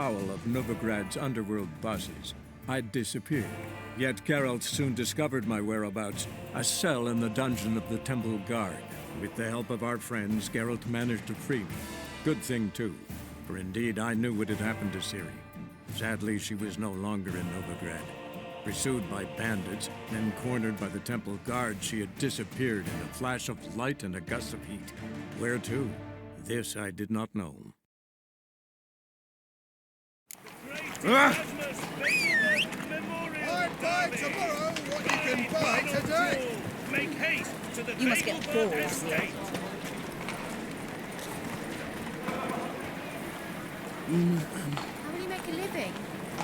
prowl of Novigrad's underworld bosses. I'd disappeared. Yet Geralt soon discovered my whereabouts, a cell in the dungeon of the Temple Guard. With the help of our friends, Geralt managed to free me. Good thing, too, for indeed I knew what had happened to Ciri. Sadly, she was no longer in Novigrad. Pursued by bandits, then cornered by the Temple Guard, she had disappeared in a flash of light and a gust of heat. Where to? This I did not know. I buy tomorrow what you can buy today. Make haste to the You must get bored here. How will you make a living?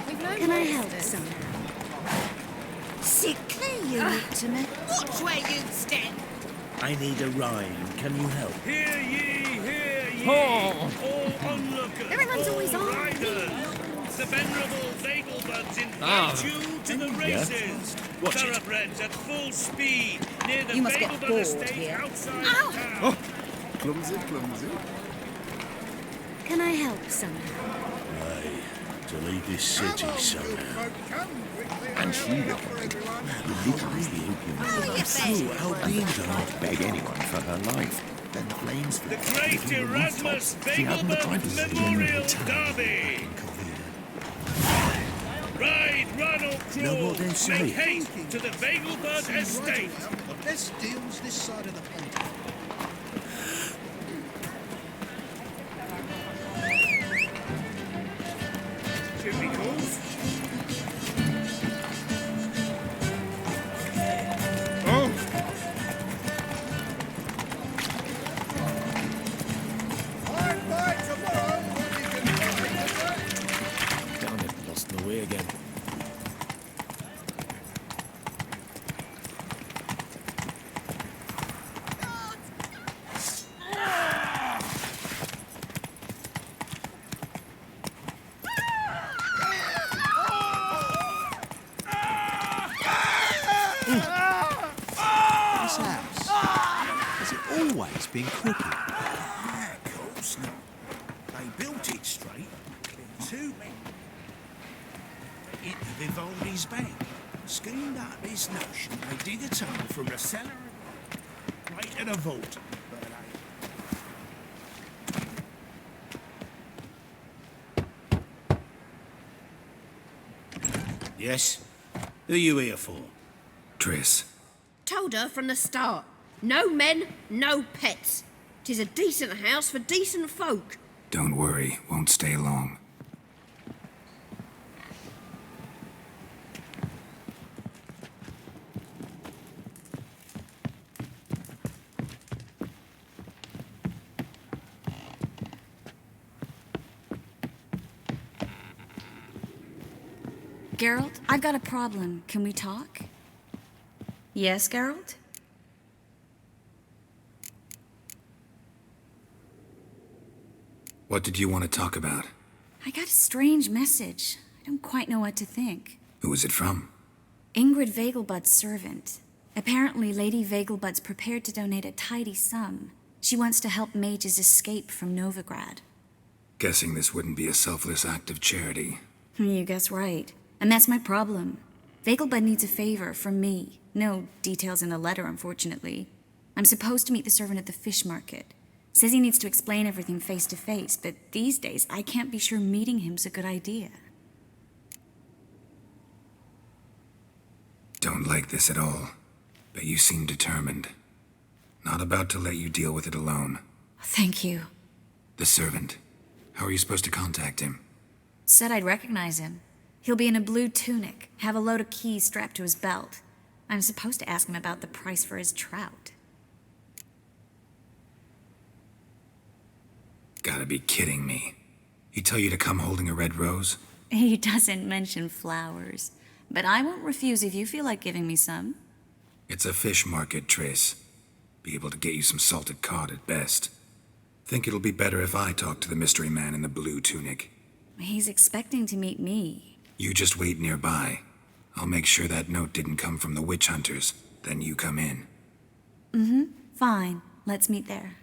We've known Can I help monsters. somehow? Sickly, you look to me. Watch where you step. I need a rhyme. Can you help? Hear ye, hear ye, all onlookers, Everyone's all always on. riders. The venerable Vegelbuds invite you to the races. Watch it. Thoroughbreds at full speed near the You must get Vegelbud bored estate here. outside Ow! town. Clumsy, clumsy. Can I help somehow? To leave this city somehow. And she Literally Aldeans are not Beg anyone for her life. then the flames The Great Erasmus Vegelbud Memorial Derby. Ride, run or You know crawl. what they say? Make haste to the Vegelbud estate. The best deals this side of the pond. Should be cool. I buy tomorrow what you can buy today. Damn it, lost my way again. This house, has it always been crooked? Ah, of course not. They built it straight. Two men into Vivaldi's bank. Schemed up this notion they dig a tunnel from the cellar right to the vault. But Yes? Who are you here for? Triss. Told her from the start. No men, no pets. 'Tis a decent house for decent folk. Don't worry, won't stay long. Geralt, I've got a problem. Can we talk? Yes, Geralt? What did you want to talk about? I got a strange message. I don't quite know what to think. Who was it from? Ingrid Vegelbud's servant. Apparently, Lady Vegelbud's prepared to donate a tidy sum. She wants to help mages escape from Novigrad. Guessing this wouldn't be a selfless act of charity. You guess right. And that's my problem. Vegelbud needs a favor from me. No details in the letter, unfortunately. I'm supposed to meet the servant at the fish market. Says he needs to explain everything face to face, but these days I can't be sure meeting him's a good idea. Don't like this at all, but you seem determined. Not about to let you deal with it alone. Thank you. The servant. How are you supposed to contact him? Said I'd recognize him. He'll be in a blue tunic, have a load of keys strapped to his belt. I'm supposed to ask him about the price for his trout. Gotta be kidding me. He tell you to come holding a red rose? He doesn't mention flowers, but I won't refuse if you feel like giving me some. It's a fish market, Triss. Be able to get you some salted cod at best. Think it'll be better if I talk to the mystery man in the blue tunic. He's expecting to meet me. You just wait nearby. I'll make sure that note didn't come from the witch hunters. Then you come in. Fine. Let's meet there.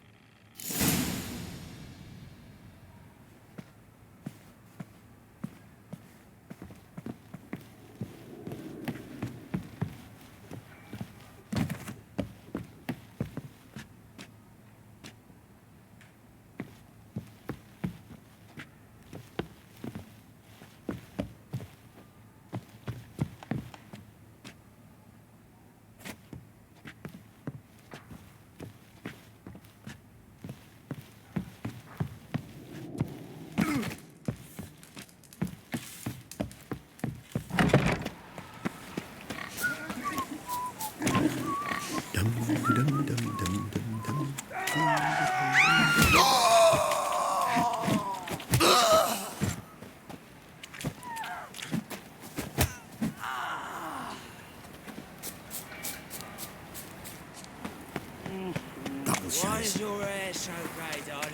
is. your hair so grey, darling?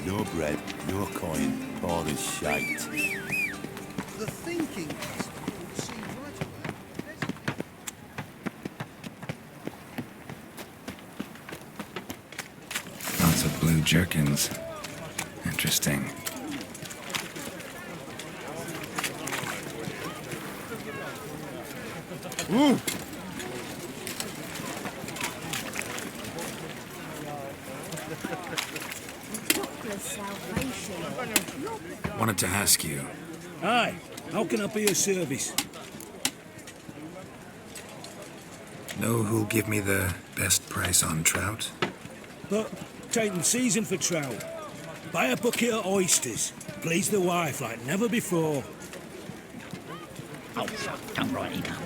Your bread, your coin, all is shite. The thinking customer will see right away. Lots of blue jerkins. Interesting. Ooh. Wanted to ask you, Aye, how can I be of service? know who'll give me the best price on trout? But taking season for trout. Buy a bucket of oysters. Please the wife like never before. Oh, don't write it down.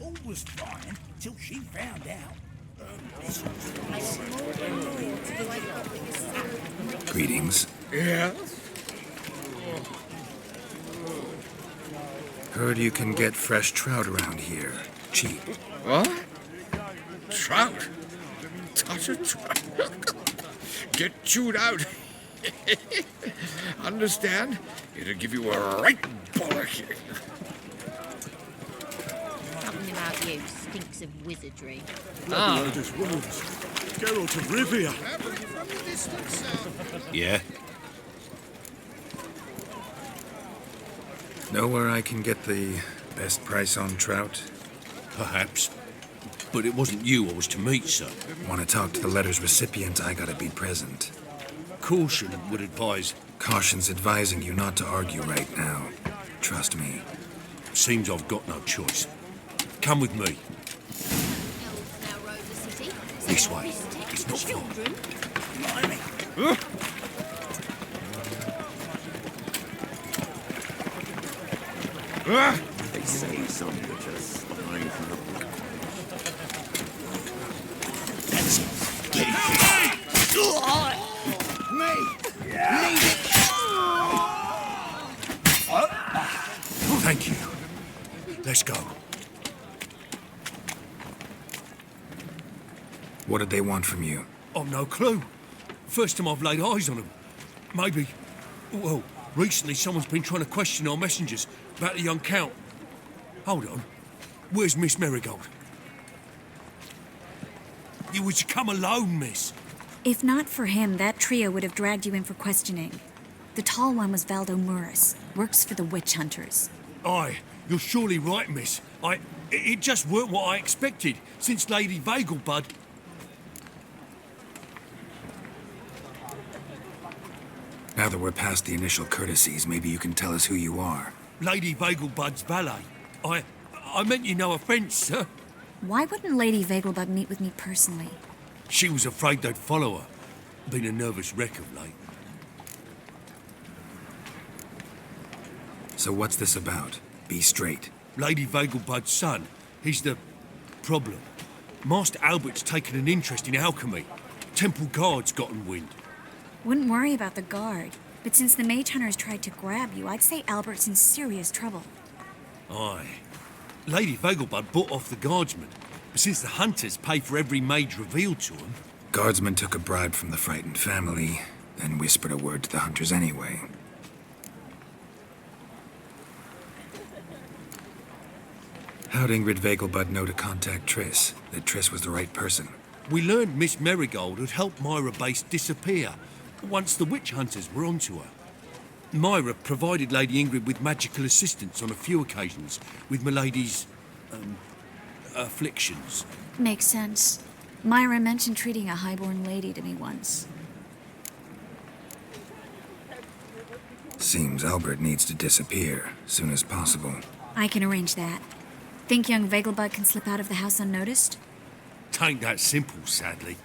All was fine till she found out. Greetings. Yeah? Heard you can get fresh trout around here. Cheap. What? Trout? Touch a trout? Get chewed out. Understand? It'll give you a right bollock. Something about you stinks of wizardry. Elders wounds. Geralt of Rivia. From the distance, Yeah? Know where I can get the best price on trout? Perhaps. But it wasn't you I was to meet, sir. Want to talk to the letter's recipient, I gotta be present. Caution would advise. Caution's advising you not to argue right now. Trust me. Seems I've got no choice. Come with me. Elves now roam the city. This way. Protect It's not far. children. They say some which are spying from the black. That's it. Get Thank you. Let's go. What did they want from you? I've no clue. First time I've laid eyes on them. Maybe... Well, recently someone's been trying to question our messengers about the young Count. Hold on. Where's Miss Marigold? You was to come alone, miss. If not for him, that trio would have dragged you in for questioning. The tall one was Valdo Muris, works for the witch hunters. Aye, you're surely right, miss. It just weren't what I expected, since Lady Vagelbud... Now that we're past the initial courtesies, maybe you can tell us who you are. Lady Vagelbud's valet. I meant you no offence, sir. Why wouldn't Lady Vagelbud meet with me personally? She was afraid they'd follow her. Been a nervous wreck of late. So what's this about? Be straight. Lady Vagelbud's son, he's the problem. Master Albert's taken an interest in alchemy. Temple guards gotten wind. Wouldn't worry about the guard, but since the mage hunters tried to grab you, I'd say Albert's in serious trouble. Aye. Lady Vagelbud bought off the guardsmen, but since the hunters pay for every mage revealed to them... Guardsmen took a bribe from the frightened family, then whispered a word to the hunters anyway. How'd Ingrid Vagelbud know to contact Triss? That Triss was the right person? We learned Miss Marigold had helped Myra Base disappear once the witch hunters were onto her. Myra provided Lady Ingrid with magical assistance on a few occasions with Milady's... afflictions. Makes sense. Myra mentioned treating a highborn lady to me once. Seems Albert needs to disappear soon as possible. I can arrange that. Think young Vegelbud can slip out of the house unnoticed? Tain't that simple, sadly.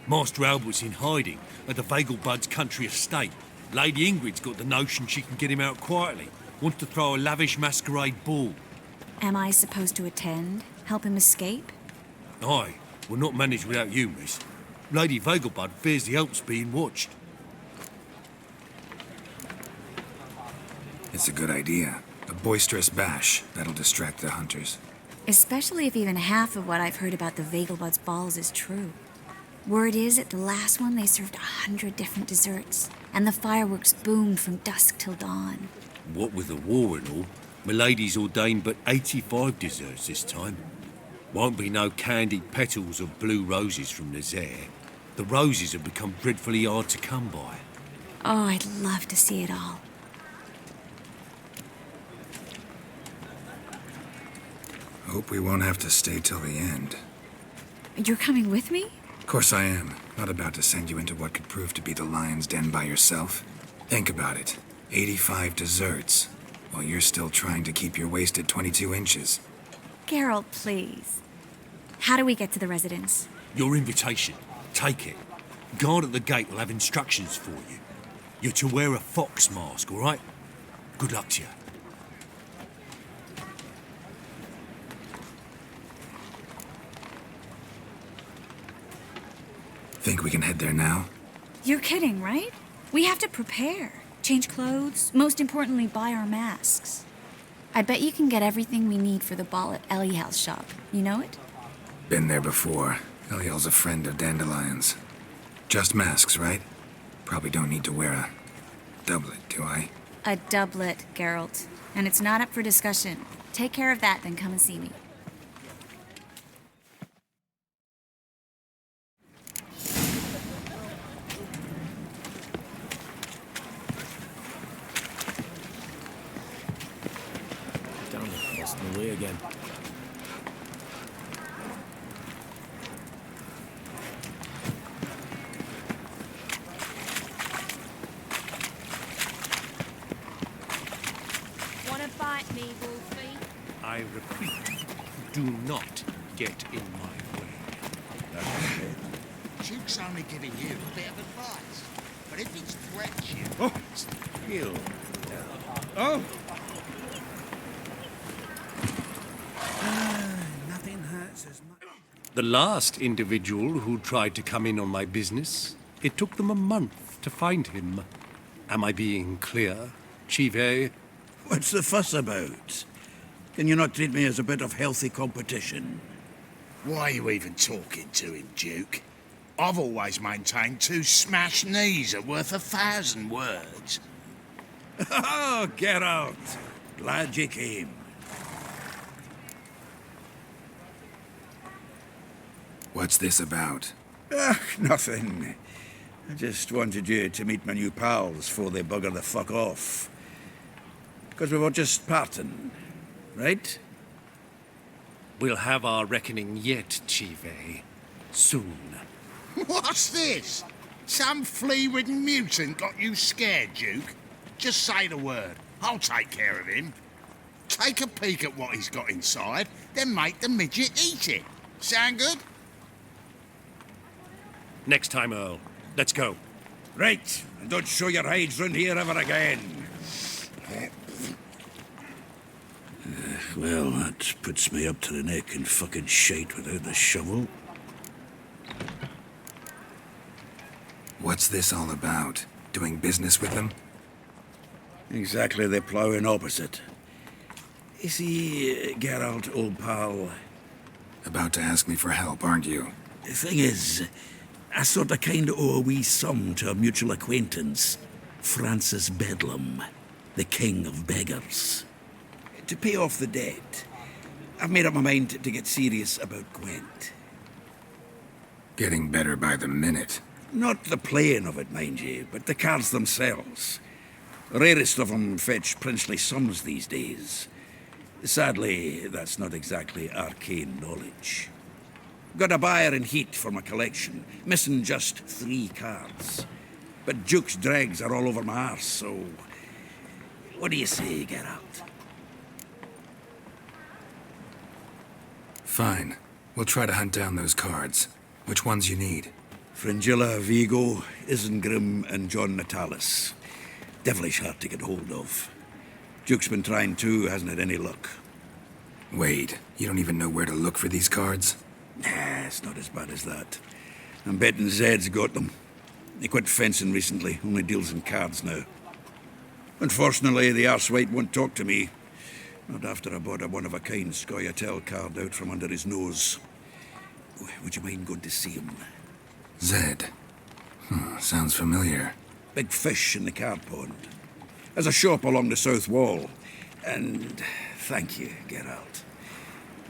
Master Albert's in hiding at the Vegelbud's country estate. Lady Ingrid's got the notion she can get him out quietly. Wants to throw a lavish masquerade ball. Am I supposed to attend? Help him escape? Aye, we'll not manage without you, miss. Lady Vegelbud fears the Alps being watched. It's a good idea. A boisterous bash that'll distract the hunters. Especially if even half of what I've heard about the Vegelbud's balls is true. Word is, at the last one, they served 100 different desserts, and the fireworks boomed from dusk till dawn. What with the war and all, Milady's ordained but 85 desserts this time. Won't be no candied petals of blue roses from Nazaire. The roses have become dreadfully hard to come by. Oh, I'd love to see it all. Hope we won't have to stay till the end. You're coming with me? Of course I am. Not about to send you into what could prove to be the lion's den by yourself. Think about it. 85 desserts, while you're still trying to keep your waist at 22 inches. Geralt, please. How do we get to the residence? Your invitation. Take it. Guard at the gate will have instructions for you. You're to wear a fox mask, all right? Good luck to you. Think we can head there now? You're kidding, right? We have to prepare. Change clothes. Most importantly, buy our masks. I bet you can get everything we need for the ball at Eliel's shop. You know it? Been there before. Eliel's a friend of Dandelion's. Just masks, right? Probably don't need to wear a doublet, do I? A doublet, Geralt. And it's not up for discussion. Take care of that, then come and see me. Away again. Wanna bite me, Wolfie? I repeat, do not get in my way. Duke's only giving you a bit of advice. But if it's threats you... Oh, you. Oh. Nothing hurts as much. The last individual who tried to come in on my business, it took them a month to find him. Am I being clear, Chive? What's the fuss about? Can you not treat me as a bit of healthy competition? Why are you even talking to him, Duke? I've always maintained 2 smashed knees are worth 1,000 words. Oh, get out. Glad you came. What's this about? Nothing. I just wanted you to meet my new pals before they bugger the fuck off. Because we were just parting, right? We'll have our reckoning yet, Chive. Soon. What's this? Some flea-ridden mutant got you scared, Duke? Just say the word. I'll take care of him. Take a peek at what he's got inside, then make the midget eat it. Sound good? Next time, Earl. Let's go. Right, and don't show your hides round here ever again. Well, that puts me up to the neck in fucking shite without the shovel. What's this all about? Doing business with them? Exactly the ploughing opposite. You see, Geralt, old pal... About to ask me for help, aren't you? The thing is, I sort of kind of owe a wee sum to a mutual acquaintance, Francis Bedlam, the king of beggars. To pay off the debt, I've made up my mind to get serious about Gwent. Getting better by the minute. Not the playing of it, mind you, but the cards themselves. The rarest of them fetch princely sums these days. Sadly, that's not exactly arcane knowledge. Got a buyer in heat for my collection, missing just 3 cards. But Duke's dregs are all over my arse, so What do you say, Geralt? Fine. We'll try to hunt down those cards. Which ones you need? Fringilla, Vigo, Isengrim, and John Natalis. Devilish hard to get hold of. Duke's been trying too, hasn't had any luck. Wait, you don't even know where to look for these cards? Nah, it's not as bad as that. I'm betting Zed's got them. He quit fencing recently, only deals in cards now. Unfortunately, the arsewite won't talk to me. Not after I bought a one-of-a-kind Scoia'tael card out from under his nose. Would you mind going to see him? Zed. Sounds familiar. Big fish in the card pond. There's a shop along the south wall. And thank you, Geralt.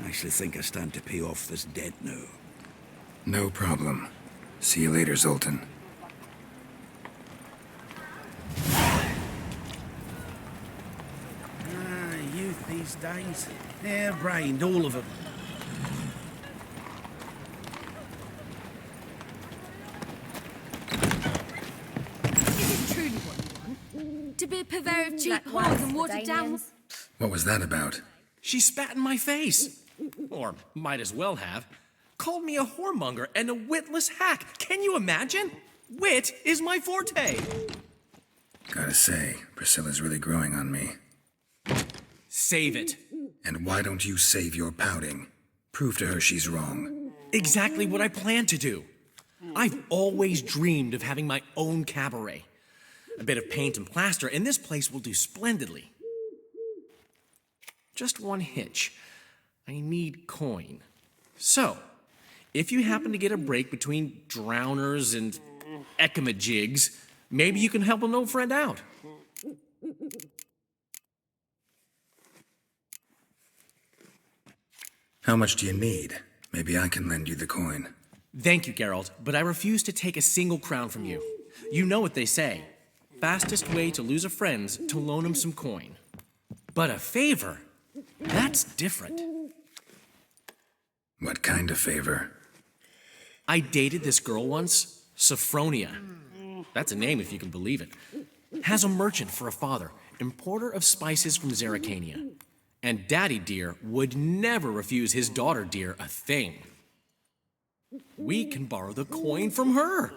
I actually think I stand to pay off this debt now. No problem. See you later, Zoltan. Youth these days. Hair-brained, all of them. Is it truly what you want? To be a purveyor of cheap whores and watered down... What was that about? She spat in my face. Or might as well have. Called me a whoremonger and a witless hack. Can you imagine? Wit is my forte. Gotta say, Priscilla's really growing on me. Save it. And why don't you save your pouting? Prove to her she's wrong. Exactly what I plan to do. I've always dreamed of having my own cabaret. A bit of paint and plaster, and this place will do splendidly. Just one hitch. I need coin. So, if you happen to get a break between drowners and ekamajigs, maybe you can help an old friend out. How much do you need? Maybe I can lend you the coin. Thank you, Geralt, but I refuse to take a single crown from you. You know what they say. Fastest way to lose a friend's to loan him some coin. But a favor? That's different. What kind of favor? I dated this girl once, Sophronia. That's a name if you can believe it. Has a merchant for a father, importer of spices from Zerrikania. And Daddy Dear would never refuse his daughter Dear a thing. We can borrow the coin from her.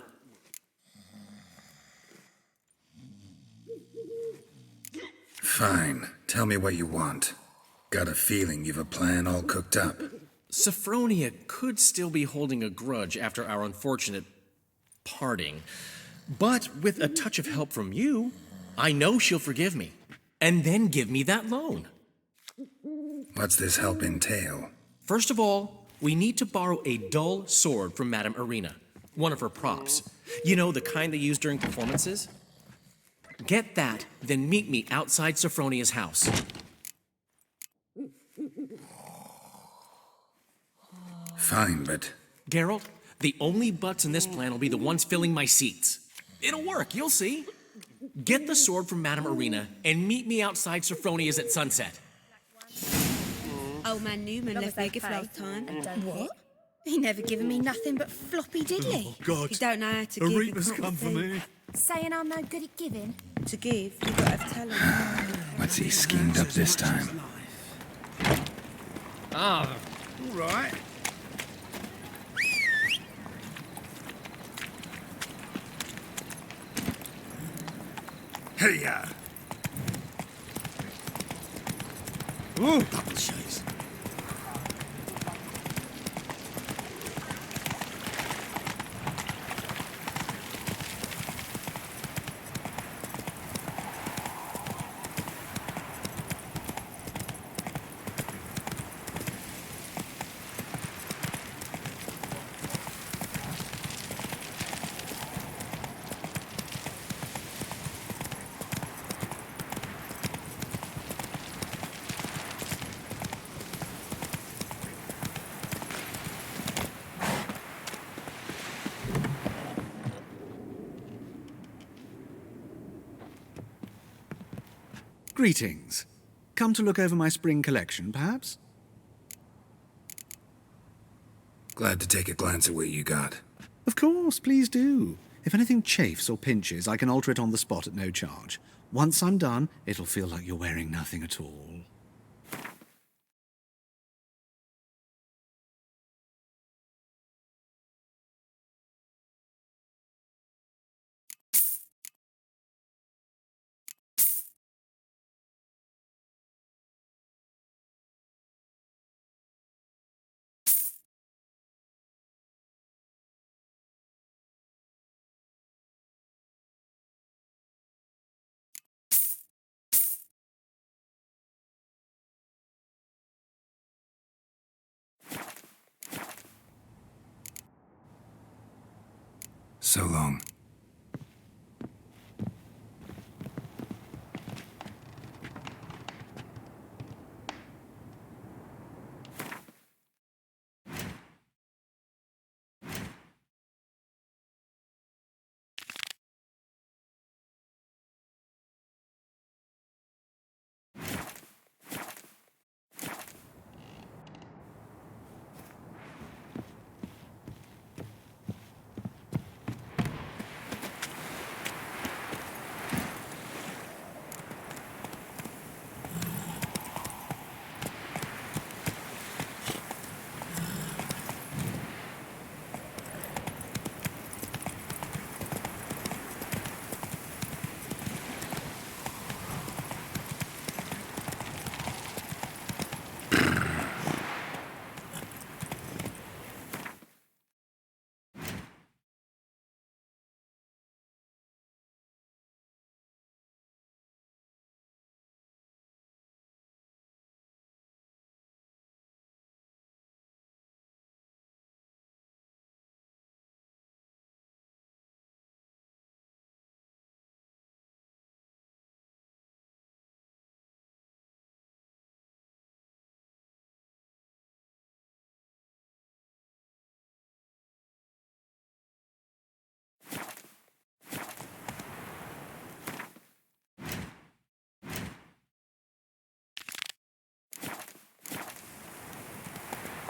Fine. Tell me what you want. Got a feeling you've a plan all cooked up. Sophronia could still be holding a grudge after our unfortunate parting. But with a touch of help from you, I know she'll forgive me. And then give me that loan. What's this help entail? First of all, we need to borrow a dull sword from Madame Irina, one of her props. You know, the kind they use during performances? Get that, then meet me outside Sophronia's house. Fine, but... Geralt, the only butts in this plan will be the ones filling my seats. It'll work, you'll see. Get the sword from Madame Irina and meet me outside Sophronia's at sunset. Old man Newman left me a gift last time. What? He never given me nothing but floppy diddly. Oh, God. You don't know how to give. Aretha's come for me. Saying I'm no good at giving. To give, you've got to have talent. What's he schemed up this time? Ah, All right. Hey-ya! Ooh, double shades. Greetings. Come to look over my spring collection, perhaps? Glad to take a glance at what you got. Of course, please do. If anything chafes or pinches, I can alter it on the spot at no charge. Once I'm done, it'll feel like you're wearing nothing at all. So long.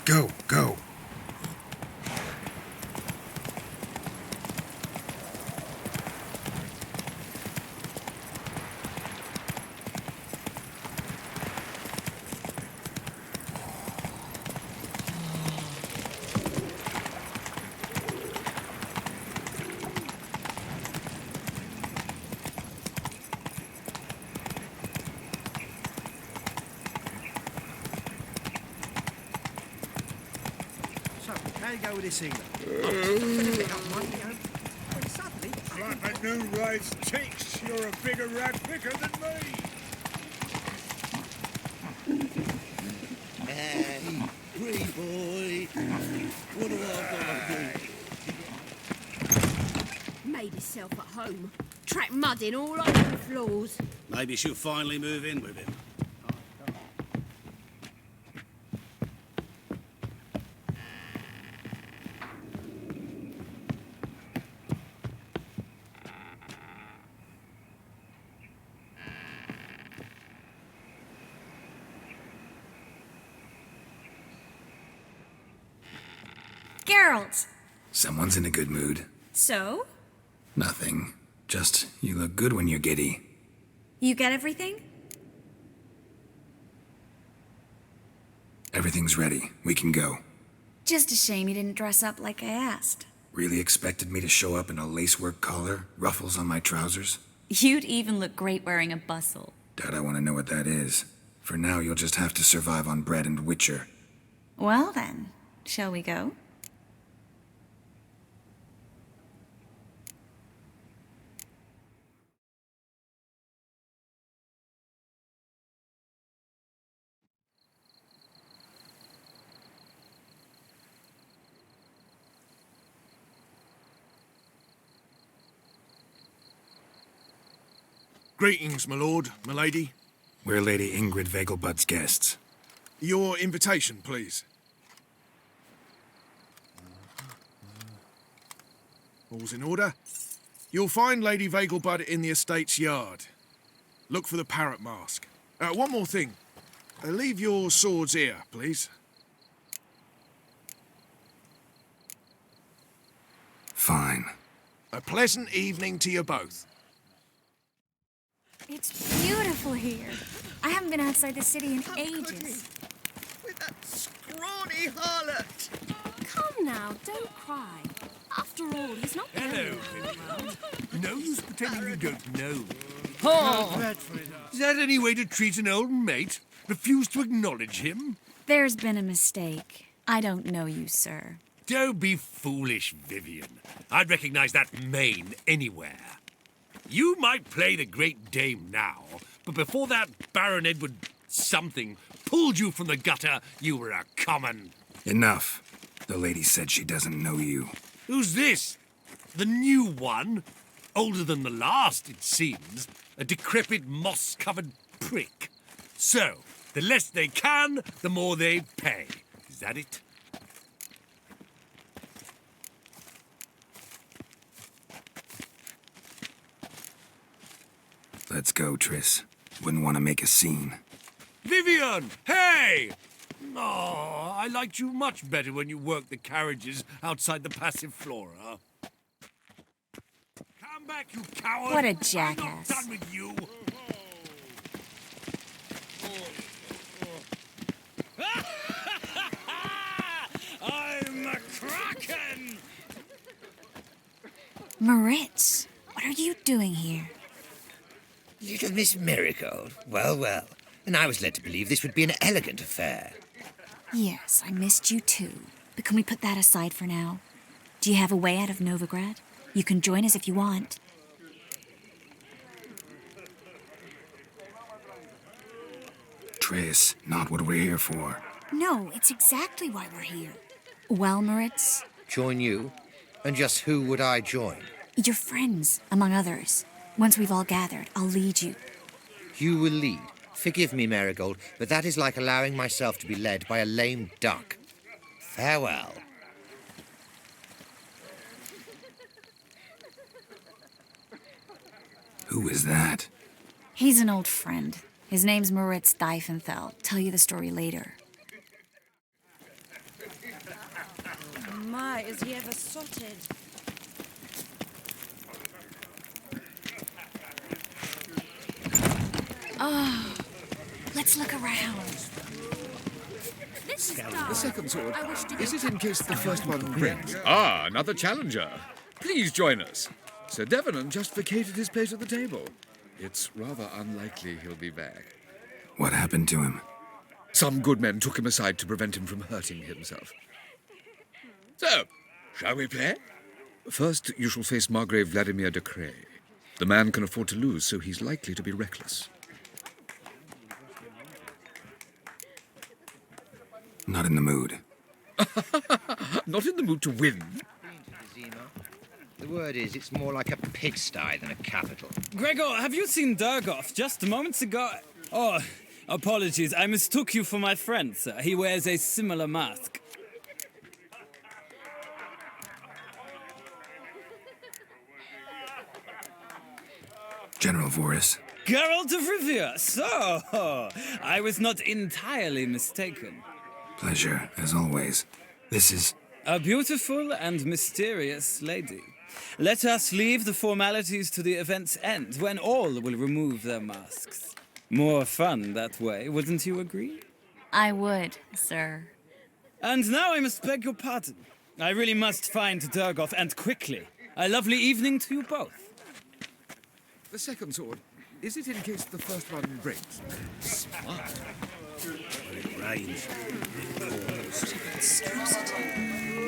Go, go. How you go with this evening? Like a new raised chicks, you're a bigger rat picker than me. Hey, free boy. What do I do? Made himself at home. Track mudding all over the floors. Maybe she'll finally move in with him. Geralt! Someone's in a good mood. So? Nothing. Just, you look good when you're giddy. You get everything? Everything's ready. We can go. Just a shame you didn't dress up like I asked. Really expected me to show up in a lacework collar, ruffles on my trousers? You'd even look great wearing a bustle. Doubt I want to know what that is. For now, you'll just have to survive on bread and Witcher. Well then, shall we go? Greetings, my lord, my lady. We're Lady Ingrid Vegelbud's guests. Your invitation, please. All's in order. You'll find Lady Vegelbud in the estate's yard. Look for the parrot mask. One more thing. Leave your swords here, please. Fine. A pleasant evening to you both. It's beautiful here. I haven't been outside the city in ages. With that scrawny harlot. Come now, don't cry. After all, he's not the Hello, only one. No use pretending you don't know me. Oh. Is that any way to treat an old mate? Refuse to acknowledge him? There's been a mistake. I don't know you, sir. Don't be foolish, Vivian. I'd recognize that mane anywhere. You might play the Great Dame now, but before that Baron Edward something pulled you from the gutter, you were a common... Enough. The lady said she doesn't know you. Who's this? The new one? Older than the last, it seems. A decrepit, moss-covered prick. So, the less they can, the more they pay. Is that it? Let's go, Triss. Wouldn't want to make a scene. Vivian! Hey! Oh, I liked you much better when you worked the carriages outside the Passiflora. Come back, you coward! What a I'm not jackass. done with you! I'm a kraken! Moritz, what are you doing here? Little Miss Marigold. Well, well. And I was led to believe this would be an elegant affair. Yes, I missed you too. But can we put that aside for now? Do you have a way out of Novigrad? You can join us if you want. Triss, not what we're here for. No, it's exactly why we're here. Well, Moritz, Join you? And just who would I join? your friends, among others. Once we've all gathered, I'll lead you. You will lead. Forgive me, Marigold, but that is like allowing myself to be led by a lame duck. Farewell. Who is that? He's an old friend. His name's Moritz Diefenthal. Tell you the story later. My, is he ever sotted? Oh, let's look around. This is The second sword. I wish to Is it in case the first one brings? Ah, another challenger. Please join us. Sir Devenant just vacated his place at the table. It's rather unlikely he'll be back. What happened to him? Some good men took him aside to prevent him from hurting himself. So, shall we play? First, you shall face Margrave Vladimir de Cray. The man can afford to lose, so he's likely to be reckless. Not in the mood. Not in the mood to win. The word is, it's more like a pigsty than a capital. Gregor, have you seen Durgoff just moments ago? Oh, apologies. I mistook you for my friend, sir. He wears a similar mask. General Voris. Geralt of Rivia. So, I was not entirely mistaken. Pleasure, as always. This is... A beautiful and mysterious lady. Let us leave the formalities to the event's end, when all will remove their masks. More fun that way, wouldn't you agree? I would, sir. And now I must beg your pardon. I really must find Durgoff, and quickly. A lovely evening to you both. The second sword. Is it in case the first one breaks? Smart. When it rains, it pours.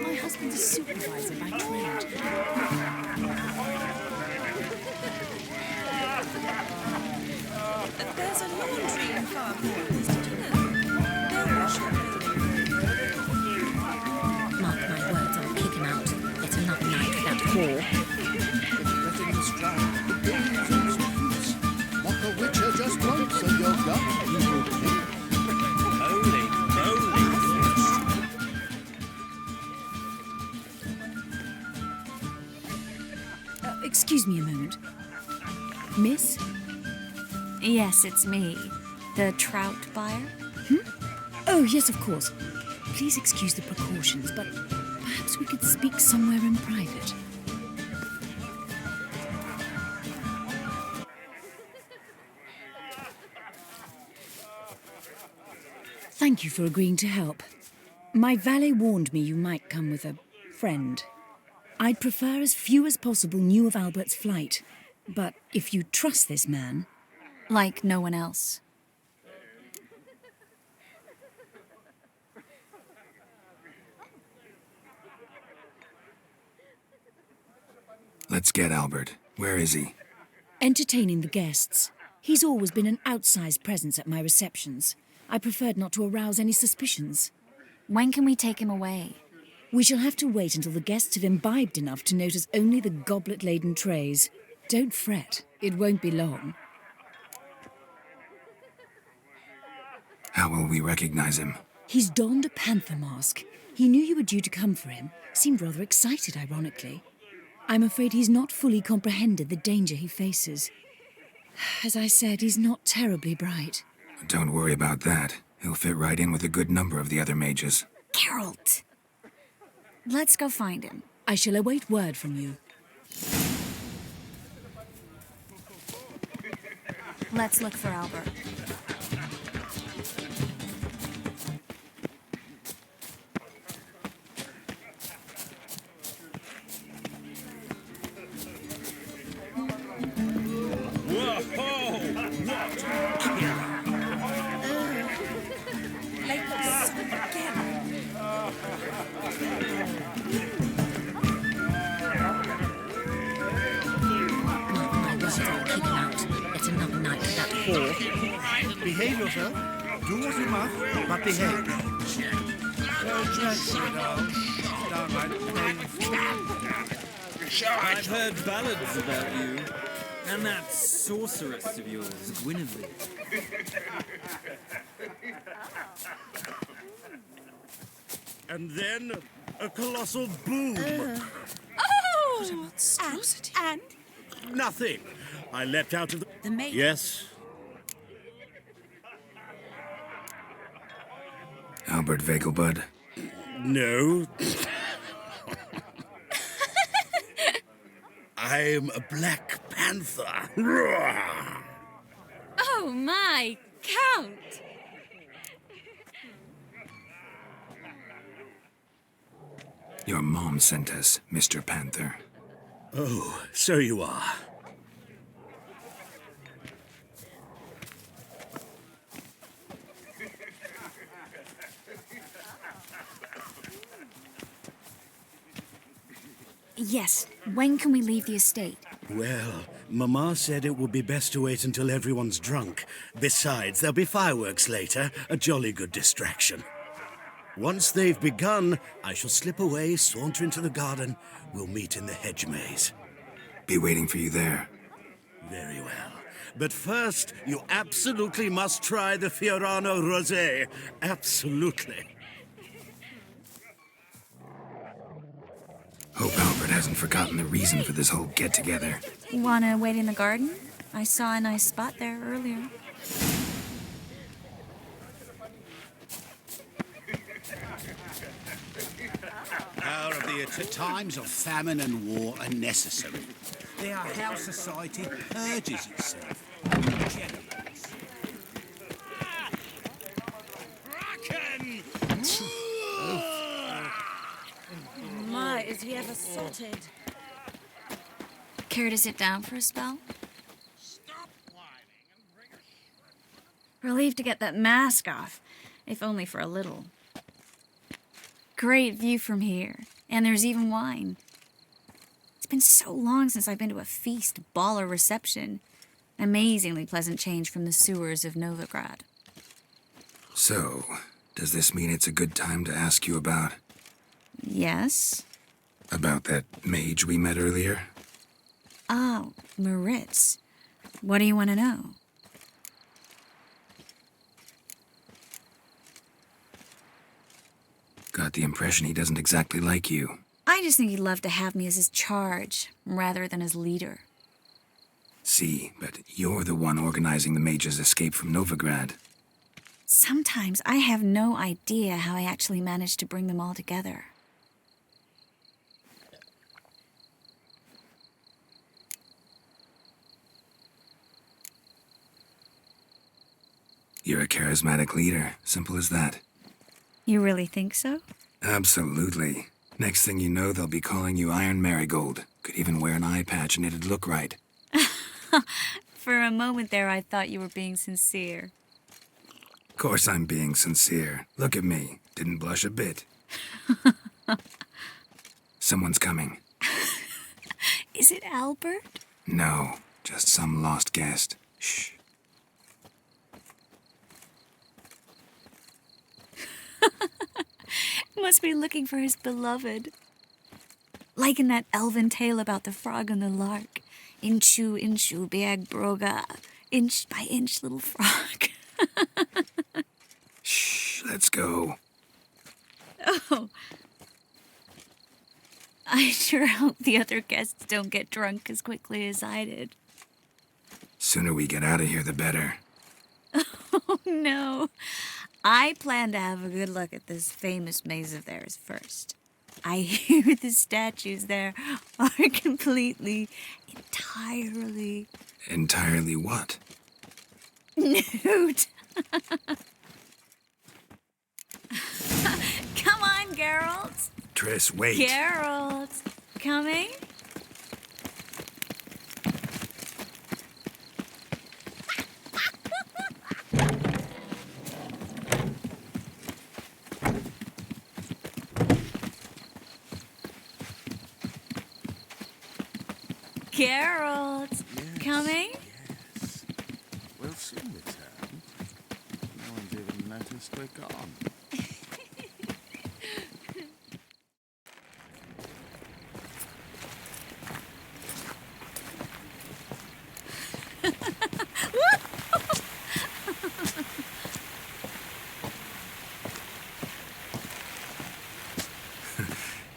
My husband's a supervisor by trade. There's a laundry in Farm Quarters, did you know? They're washing. Mark my words, I'll kick him out. It's another night without whore. Letting the strike, the billions and streets. Like a witcher just once and you're gone, you will be. Holy moly! Excuse me a moment. Miss? Yes, it's me. The trout buyer? Oh, yes, of course. Please excuse the precautions, but perhaps we could speak somewhere in private. Thank you for agreeing to help. My valet warned me you might come with a friend. I'd prefer as few as possible knew of Albert's flight. But if you trust this man... Like no one else. Let's get Albert. Where is he? Entertaining the guests. He's always been an outsized presence at my receptions. I preferred not to arouse any suspicions. When can we take him away? We shall have to wait until the guests have imbibed enough to notice only the goblet-laden trays. Don't fret. It won't be long. How will we recognize him? He's donned a panther mask. He knew you were due to come for him. Seemed rather excited, ironically. I'm afraid he's not fully comprehended the danger he faces. As I said, he's not terribly bright. Don't worry about that. He'll fit right in with a good number of the other mages. Geralt! Let's go find him. I shall await word from you. Let's look for Albert. Behave yourself. Do what you must, but behave. I've heard ballads about you. And that sorceress of yours, Guinevere. And then a colossal boom. Oh! What a monstrosity. And? Nothing. I leapt out of The maid. Yes. Albert Vegelbud. No. I'm a Black Panther. Oh my, Count! Your mom sent us, Mr. Panther. Oh, so you are. Yes. When can we leave the estate? Well, Mama said it would be best to wait until everyone's drunk. Besides, there'll be fireworks later, a jolly good distraction. Once they've begun, I shall slip away, saunter into the garden. We'll meet in the hedge maze. Be waiting for you there. Very well. But first, you absolutely must try the Fiorano Rosé. Absolutely. Hope Albert hasn't forgotten the reason for this whole get-together. Wanna wait in the garden? I saw a nice spot there earlier. Power of the times of famine and war are necessary. They are how society purges itself. My, is he ever sorted? Care to sit down for a spell? Relieved to get that mask off, if only for a little. Great view from here, and there's even wine. It's been so long since I've been to a feast, ball, or reception. Amazingly pleasant change from the sewers of Novigrad. So, does this mean it's a good time to ask you about... Yes? About that mage we met earlier? Oh, Moritz. What do you want to know? Got the impression he doesn't exactly like you. I just think he'd love to have me as his charge, rather than his leader. See, but you're the one organizing the mage's escape from Novigrad. Sometimes I have no idea how I actually managed to bring them all together. You're a charismatic leader. Simple as that. You really think so? Absolutely. Next thing you know, they'll be calling you Iron Marigold. Could even wear an eye patch and it'd look right. For a moment there, I thought you were being sincere. Of course I'm being sincere. Look at me. Didn't blush a bit. Someone's coming. Is it Albert? No, just some lost guest. Shh. Must be looking for his beloved. Like in that elven tale about the frog and the lark. Inchu, inchu, bag broga. Inch by inch, little frog. Shh, let's go. Oh. I sure hope the other guests don't get drunk as quickly as I did. Sooner we get out of here, the better. Oh, no. I plan to have a good look at this famous maze of theirs first. I hear the statues there are completely, entirely... Entirely what? Nude. Come on, Geralt. Triss, wait. Geralt. Coming? Geralt, coming? Yes. We'll soon return. No one's even noticed we're gone.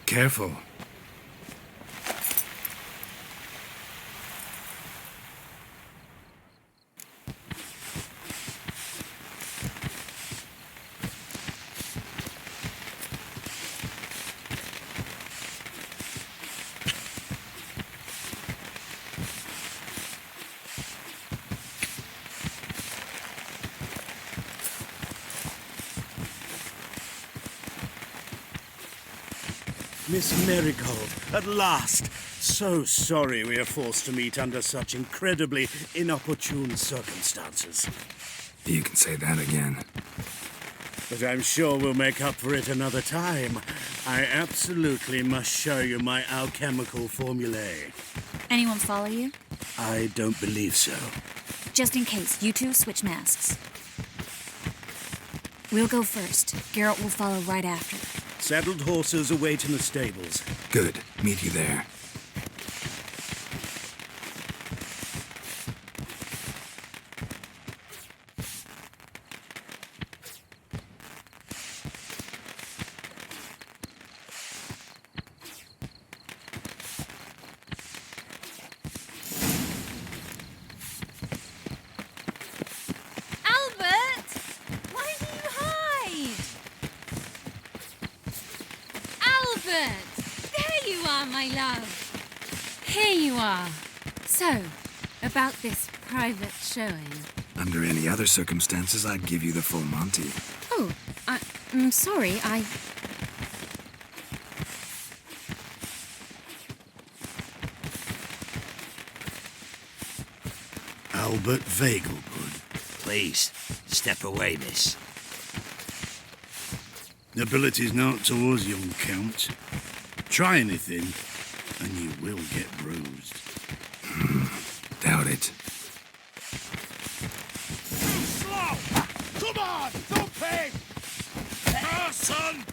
Careful. Miss Marigold, at last! So sorry we are forced to meet under such incredibly inopportune circumstances. You can say that again. But I'm sure we'll make up for it another time. I absolutely must show you my alchemical formulae. Anyone follow you? I don't believe so. Just in case, you two switch masks. We'll go first. Geralt will follow right after. Saddled horses await in the stables. Good. Meet you there. There you are, my love. Here you are. So, about this private showing. Under any other circumstances, I'd give you the full Monty. Oh, I'm sorry, Albert Vegelbud. Please, step away, miss. Nobility's not towards young Count. Try anything, and you will get bruised. Doubt it. Slow! Come on! Don't pay! Person!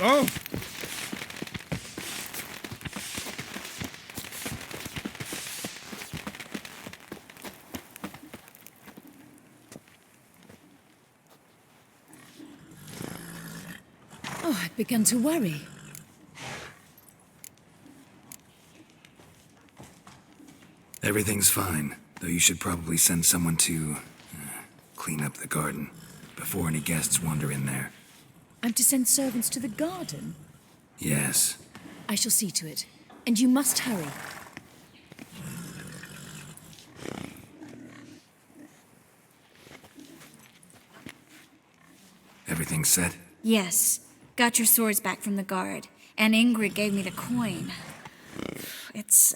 Oh! Oh, I've begun to worry. Everything's fine, though you should probably send someone to clean up the garden before any guests wander in there. I'm to send servants to the garden? Yes. I shall see to it. And you must hurry. Everything set? Yes. Got your swords back from the guard. And Ingrid gave me the coin. It's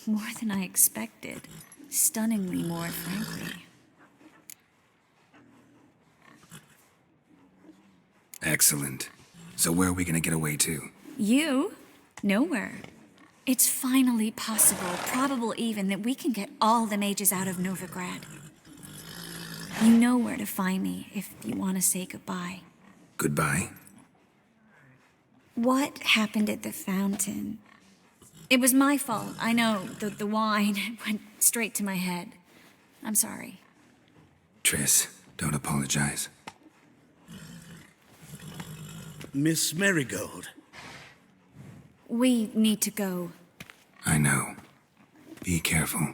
more than I expected. Stunningly more, frankly. Excellent. So where are we gonna get away to? You? Nowhere. It's finally possible, probable even, that we can get all the mages out of Novigrad. You know where to find me if you want to say goodbye. Goodbye? What happened at the fountain? It was my fault, I know. The wine went straight to my head. I'm sorry. Triss, don't apologize. Miss Marigold. We need to go. I know. Be careful.